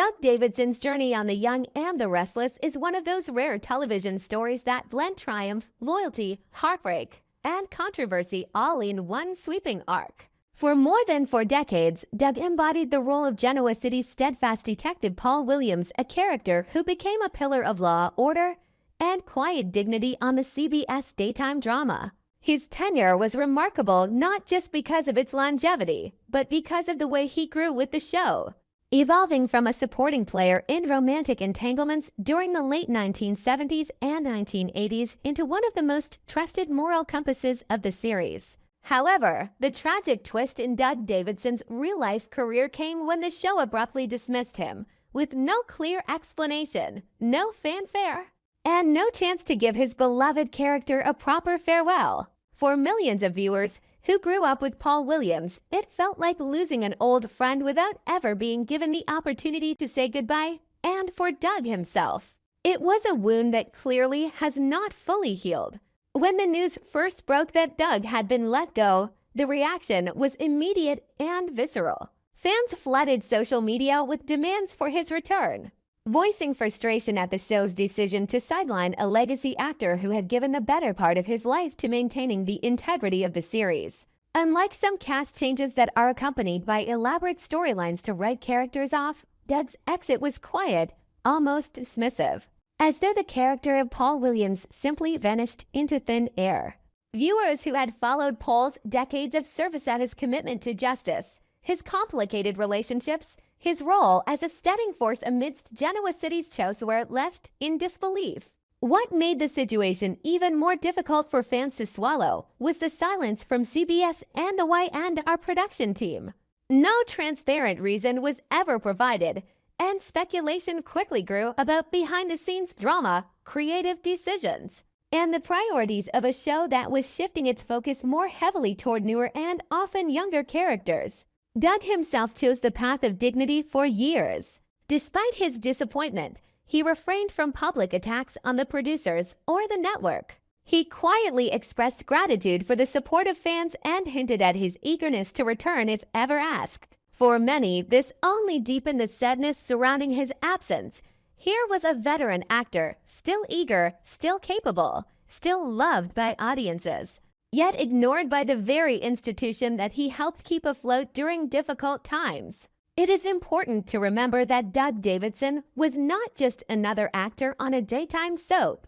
Doug Davidson's journey on The Young and the Restless is one of those rare television stories that blend triumph, loyalty, heartbreak, and controversy all in one sweeping arc. For more than 4 decades, Doug embodied the role of Genoa City's steadfast detective Paul Williams, a character who became a pillar of law, order, and quiet dignity on the CBS daytime drama. His tenure was remarkable not just because of its longevity, but because of the way he grew with the show, evolving from a supporting player in romantic entanglements during the late 1970s and 1980s into one of the most trusted moral compasses of the series. However, the tragic twist in Doug Davidson's real-life career came when the show abruptly dismissed him, with no clear explanation, no fanfare, and no chance to give his beloved character a proper farewell. For millions of viewers who grew up with Paul Williams, it felt like losing an old friend without ever being given the opportunity to say goodbye. And for Doug himself, it was a wound that clearly has not fully healed. When the news first broke that Doug had been let go, the reaction was immediate and visceral. Fans flooded social media with demands for his return, voicing frustration at the show's decision to sideline a legacy actor who had given the better part of his life to maintaining the integrity of the series. Unlike some cast changes that are accompanied by elaborate storylines to write characters off, Doug's exit was quiet, almost dismissive, as though the character of Paul Williams simply vanished into thin air. Viewers who had followed Paul's decades of service and his commitment to justice, his complicated relationships, his role as a steadying force amidst Genoa City's chaos were left in disbelief. What made the situation even more difficult for fans to swallow was the silence from CBS and the Y&R production team. No transparent reason was ever provided, and speculation quickly grew about behind-the-scenes drama, creative decisions, and the priorities of a show that was shifting its focus more heavily toward newer and often younger characters. Doug himself chose the path of dignity for years. Despite his disappointment, he refrained from public attacks on the producers or the network. He quietly expressed gratitude for the support of fans and hinted at his eagerness to return if ever asked. For many, this only deepened the sadness surrounding his absence. Here was a veteran actor, still eager, still capable, still loved by audiences, yet ignored by the very institution that he helped keep afloat during difficult times. It is important to remember that Doug Davidson was not just another actor on a daytime soap.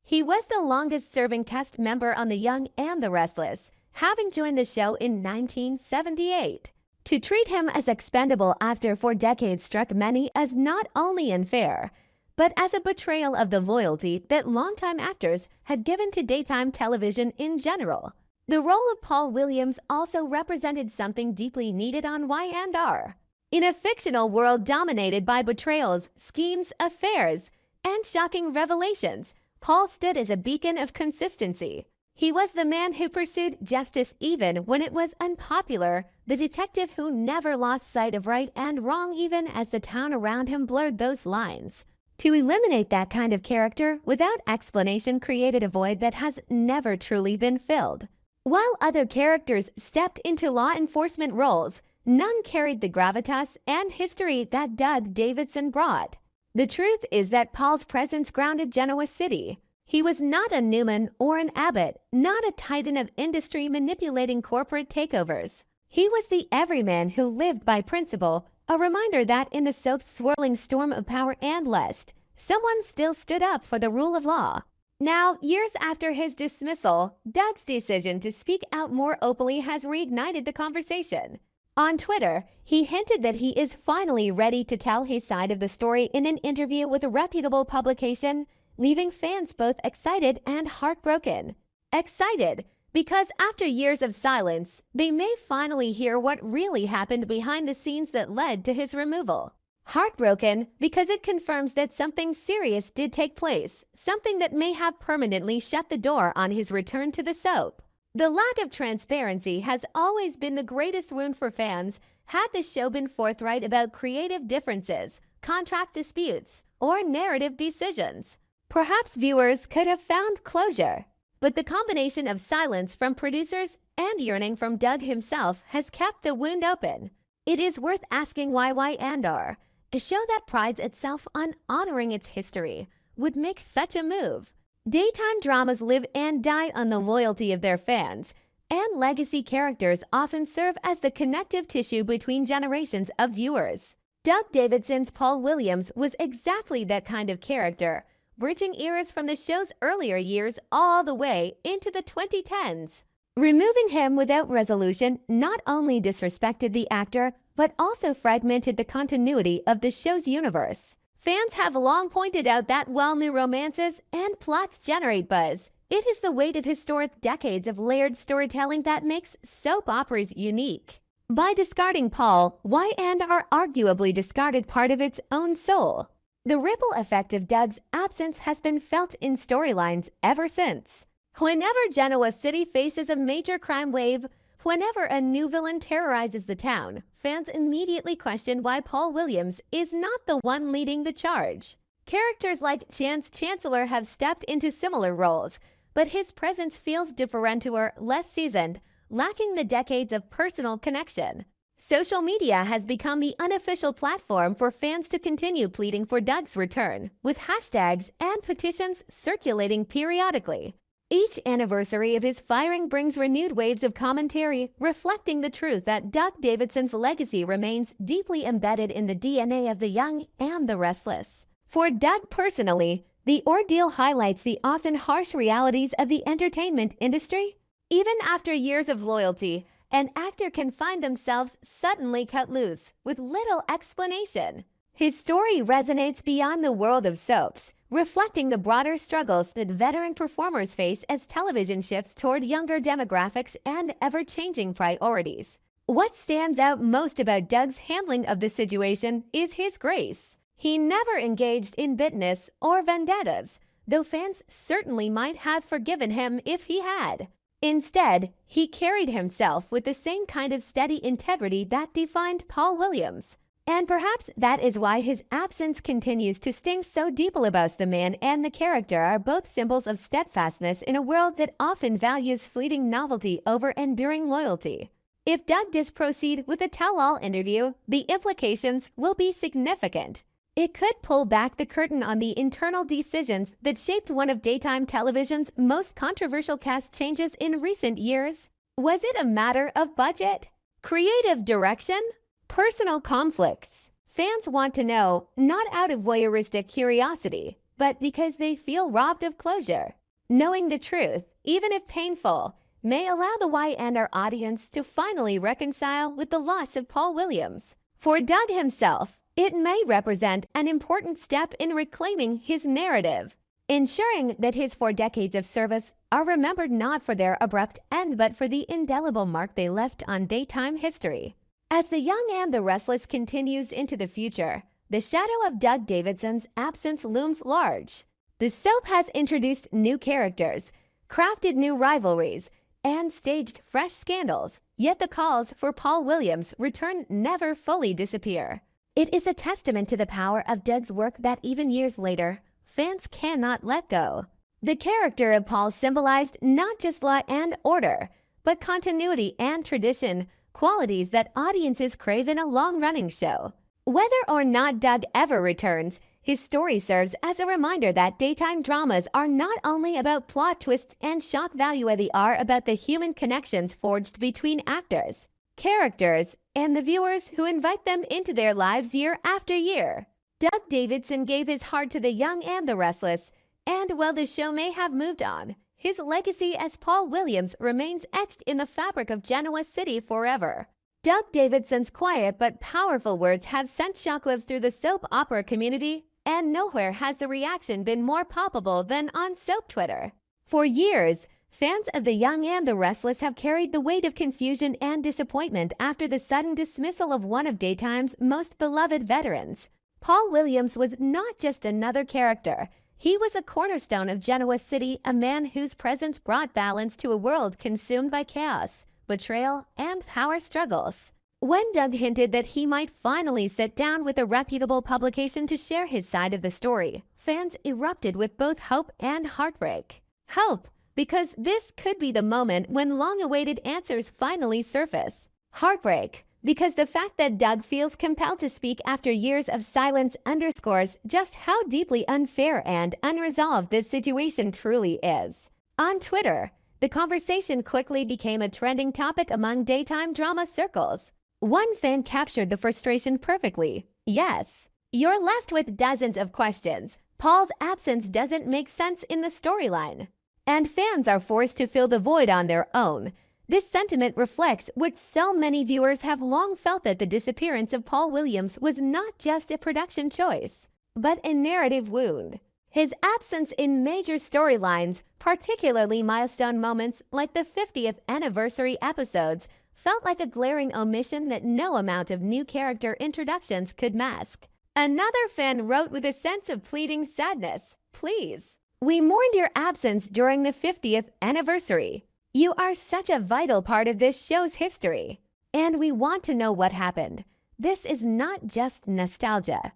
He was the longest-serving cast member on The Young and the Restless, having joined the show in 1978. To treat him as expendable after 4 decades struck many as not only unfair, but as a betrayal of the loyalty that longtime actors had given to daytime television in general. The role of Paul Williams also represented something deeply needed on Y&R. In a fictional world dominated by betrayals, schemes, affairs, and shocking revelations, Paul stood as a beacon of consistency. He was the man who pursued justice even when it was unpopular, the detective who never lost sight of right and wrong even as the town around him blurred those lines. To eliminate that kind of character without explanation created a void that has never truly been filled. While other characters stepped into law enforcement roles, none carried the gravitas and history that Doug Davidson brought. The truth is that Paul's presence grounded Genoa City. He was not a Newman or an Abbott, not a titan of industry manipulating corporate takeovers. He was the everyman who lived by principle, a reminder that in the soap's swirling storm of power and lust, someone still stood up for the rule of law. Now, years after his dismissal, Doug's decision to speak out more openly has reignited the conversation. On Twitter, he hinted that he is finally ready to tell his side of the story in an interview with a reputable publication, leaving fans both excited and heartbroken. Excited because after years of silence, they may finally hear what really happened behind the scenes that led to his removal. Heartbroken because it confirms that something serious did take place, something that may have permanently shut the door on his return to the soap. The lack of transparency has always been the greatest wound for fans had the show been forthright about creative differences, contract disputes, or narrative decisions. Perhaps viewers could have found closure, but the combination of silence from producers and yearning from Doug himself has kept the wound open. It is worth asking why Y&R, A show that prides itself on honoring its history would make such a move. Daytime dramas live and die on the loyalty of their fans, and legacy characters often serve as the connective tissue between generations of viewers. Doug Davidson's Paul Williams was exactly that kind of character, bridging eras from the show's earlier years all the way into the 2010s. Removing him without resolution not only disrespected the actor, but also fragmented the continuity of the show's universe. Fans have long pointed out that while new romances and plots generate buzz, it is the weight of historic decades of layered storytelling that makes soap operas unique. By discarding Paul, Y&R arguably discarded part of its own soul. The ripple effect of Doug's absence has been felt in storylines ever since. Whenever Genoa City faces a major crime wave, whenever a new villain terrorizes the town, fans immediately question why Paul Williams is not the one leading the charge. Characters like Chance Chancellor have stepped into similar roles, but his presence feels differentiator, less seasoned, lacking the decades of personal connection. Social media has become the unofficial platform for fans to continue pleading for Doug's return, with hashtags and petitions circulating periodically. Each anniversary of his firing brings renewed waves of commentary, reflecting the truth that Doug Davidson's legacy remains deeply embedded in the DNA of the young and the restless. For Doug personally, the ordeal highlights the often harsh realities of the entertainment industry. Even after years of loyalty, an actor can find themselves suddenly cut loose with little explanation. His story resonates beyond the world of soaps, reflecting the broader struggles that veteran performers face as television shifts toward younger demographics and ever-changing priorities. What stands out most about Doug's handling of the situation is his grace. He never engaged in bitterness or vendettas, though fans certainly might have forgiven him if he had. Instead, he carried himself with the same kind of steady integrity that defined Paul Williams. And perhaps that is why his absence continues to sting so deeply. Both the man and the character are both symbols of steadfastness in a world that often values fleeting novelty over enduring loyalty. If Doug does proceed with a tell-all interview, the implications will be significant. It could pull back the curtain on the internal decisions that shaped one of daytime television's most controversial cast changes in recent years. Was it a matter of budget? Creative direction? Personal conflicts? Fans want to know, not out of voyeuristic curiosity, but because they feel robbed of closure. Knowing the truth, even if painful, may allow the Y&R audience to finally reconcile with the loss of Paul Williams. For Doug himself, it may represent an important step in reclaiming his narrative, ensuring that his 4 decades of service are remembered not for their abrupt end but for the indelible mark they left on daytime history. As The Young and the Restless continues into the future, the shadow of Doug Davidson's absence looms large. The soap has introduced new characters, crafted new rivalries, and staged fresh scandals, yet the calls for Paul Williams' return never fully disappear. It is a testament to the power of Doug's work that even years later, fans cannot let go. The character of Paul symbolized not just law and order, but continuity and tradition, qualities that audiences crave in a long-running show. Whether or not Doug ever returns, his story serves as a reminder that daytime dramas are not only about plot twists and shock value, they are about the human connections forged between actors, characters, and the viewers who invite them into their lives year after year. Doug Davidson gave his heart to The Young and the Restless, and while the show may have moved on, his legacy as Paul Williams remains etched in the fabric of Genoa City forever. Doug Davidson's quiet but powerful words have sent shockwaves through the soap opera community, and nowhere has the reaction been more palpable than on soap Twitter. For years, fans of The Young and the Restless have carried the weight of confusion and disappointment after the sudden dismissal of one of daytime's most beloved veterans. Paul Williams was not just another character. He was a cornerstone of Genoa City, a man whose presence brought balance to a world consumed by chaos, betrayal, and power struggles. When Doug hinted that he might finally sit down with a reputable publication to share his side of the story, fans erupted with both hope and heartbreak. Hope, because this could be the moment when long-awaited answers finally surface. Heartbreak, because the fact that Doug feels compelled to speak after years of silence underscores just how deeply unfair and unresolved this situation truly is. On Twitter, the conversation quickly became a trending topic among daytime drama circles. One fan captured the frustration perfectly. Yes, you're left with dozens of questions. Paul's absence doesn't make sense in the storyline, and fans are forced to fill the void on their own. This sentiment reflects what so many viewers have long felt, that the disappearance of Paul Williams was not just a production choice, but a narrative wound. His absence in major storylines, particularly milestone moments like the 50th anniversary episodes, felt like a glaring omission that no amount of new character introductions could mask. Another fan wrote with a sense of pleading sadness, "Please, we mourned your absence during the 50th anniversary. You are such a vital part of this show's history, and we want to know what happened." This is not just nostalgia.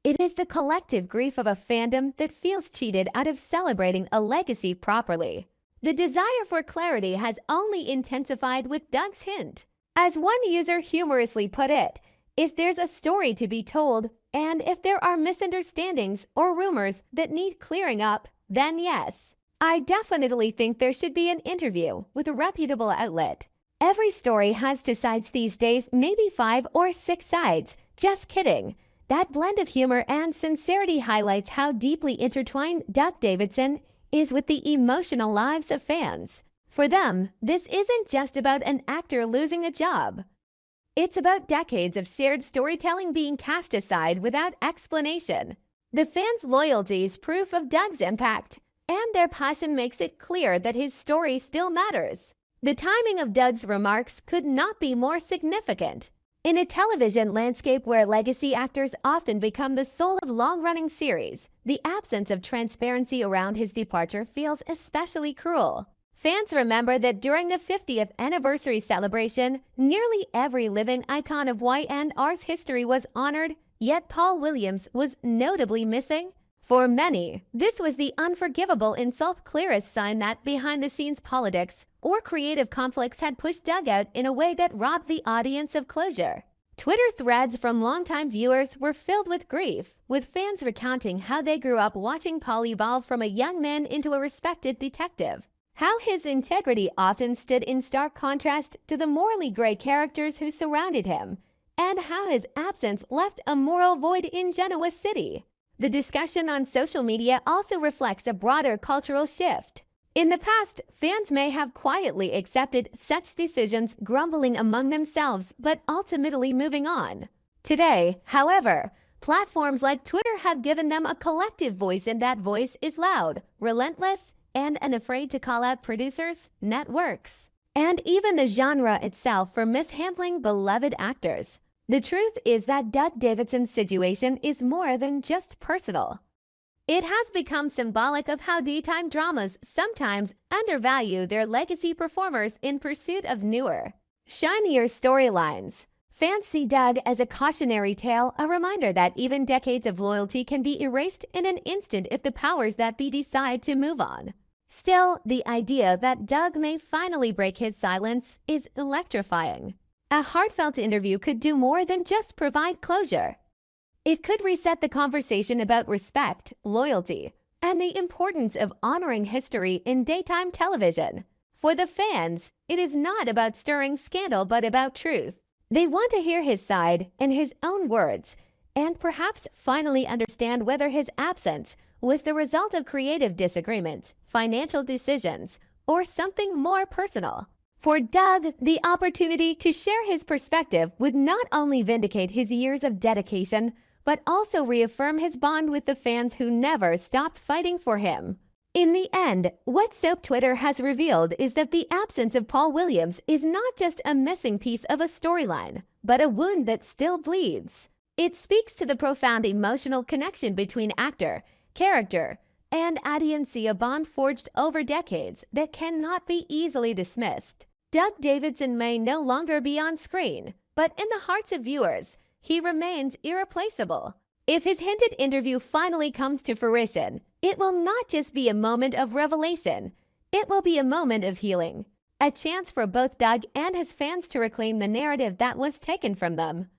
It is the collective grief of a fandom that feels cheated out of celebrating a legacy properly. The desire for clarity has only intensified with Doug's hint. As one user humorously put it, if there's a story to be told, and if there are misunderstandings or rumors that need clearing up, then yes, I definitely think there should be an interview with a reputable outlet. Every story has two sides these days, maybe 5 or 6 sides. Just kidding. That blend of humor and sincerity highlights how deeply intertwined Doug Davidson is with the emotional lives of fans. For them, this isn't just about an actor losing a job. It's about decades of shared storytelling being cast aside without explanation. The fans' loyalty is proof of Doug's impact, and their passion makes it clear that his story still matters. The timing of Doug's remarks could not be more significant. In a television landscape where legacy actors often become the soul of long-running series, the absence of transparency around his departure feels especially cruel. Fans remember that during the 50th anniversary celebration, nearly every living icon of Y&R's history was honored, yet Paul Williams was notably missing. For many, this was the unforgivable insult, clearest sign that behind-the-scenes politics or creative conflicts had pushed Doug out in a way that robbed the audience of closure. Twitter threads from longtime viewers were filled with grief, with fans recounting how they grew up watching Paul evolve from a young man into a respected detective, how his integrity often stood in stark contrast to the morally gray characters who surrounded him, and how his absence left a moral void in Genoa City. The discussion on social media also reflects a broader cultural shift. In the past, fans may have quietly accepted such decisions, grumbling among themselves, but ultimately moving on. Today, however, platforms like Twitter have given them a collective voice, and that voice is loud, relentless, and unafraid to call out producers, networks, and even the genre itself for mishandling beloved actors. The truth is that Doug Davidson's situation is more than just personal. It has become symbolic of how daytime dramas sometimes undervalue their legacy performers in pursuit of newer, shinier storylines. Fans see Doug as a cautionary tale, a reminder that even decades of loyalty can be erased in an instant if the powers that be decide to move on. Still, the idea that Doug may finally break his silence is electrifying. A heartfelt interview could do more than just provide closure. It could reset the conversation about respect, loyalty, and the importance of honoring history in daytime television. For the fans, it is not about stirring scandal but about truth. They want to hear his side in his own words, and perhaps finally understand whether his absence was the result of creative disagreements, financial decisions, or something more personal. For Doug, the opportunity to share his perspective would not only vindicate his years of dedication, but also reaffirm his bond with the fans who never stopped fighting for him. In the end, what Soap Twitter has revealed is that the absence of Paul Williams is not just a missing piece of a storyline, but a wound that still bleeds. It speaks to the profound emotional connection between actor, character, and audience, a bond forged over decades that cannot be easily dismissed. Doug Davidson may no longer be on screen, but in the hearts of viewers, he remains irreplaceable. If his hinted interview finally comes to fruition, it will not just be a moment of revelation, it will be a moment of healing. a chance for both Doug and his fans to reclaim the narrative that was taken from them.